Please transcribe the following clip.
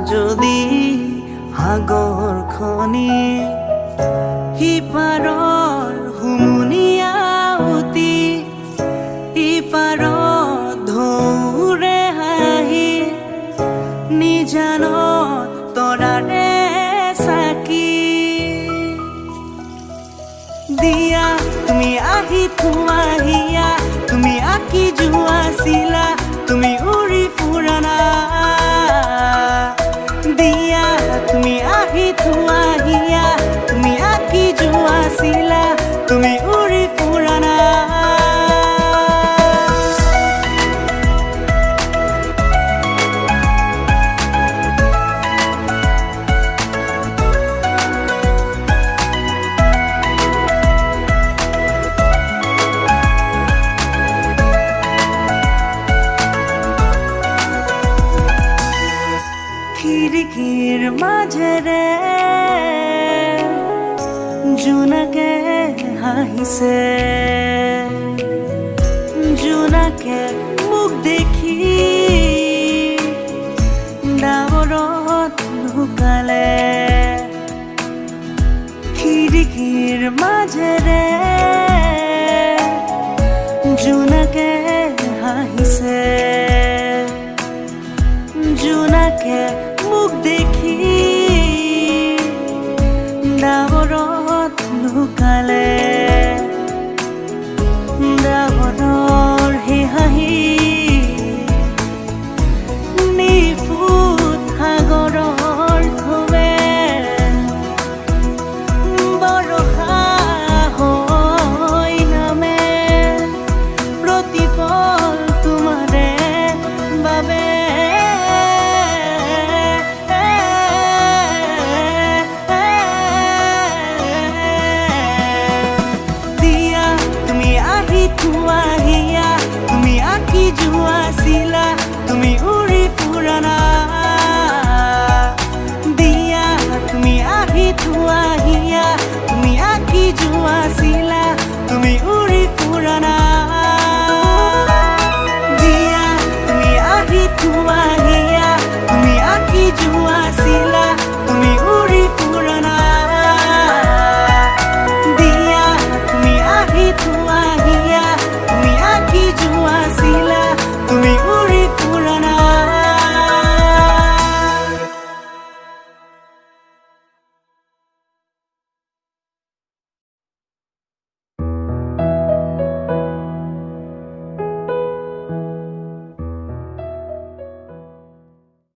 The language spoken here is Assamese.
যদি সাগৰ খনি সিপাৰৰ হুমুনিয়া উতি ইপাৰত ঢৌৰে হাঁহি নিজানত তৰাৰে চাকি দিয়া তুমি আহি থোৱাহিয়া তুমি আঁকি যোৱাছিলা তুমি উৰি ফুৰানা দিয়া তুমি আহি থোৱাহিয়া তুমি আঁকি যোৱাছিলা তুমি উৰি ফুৰানা খিৰিকীৰ মাজেৰে জোনাকে হাঁহিছে জোনাকে মোক দেখি ডাৱৰত লুকালে খিৰিকীৰ মাজেৰে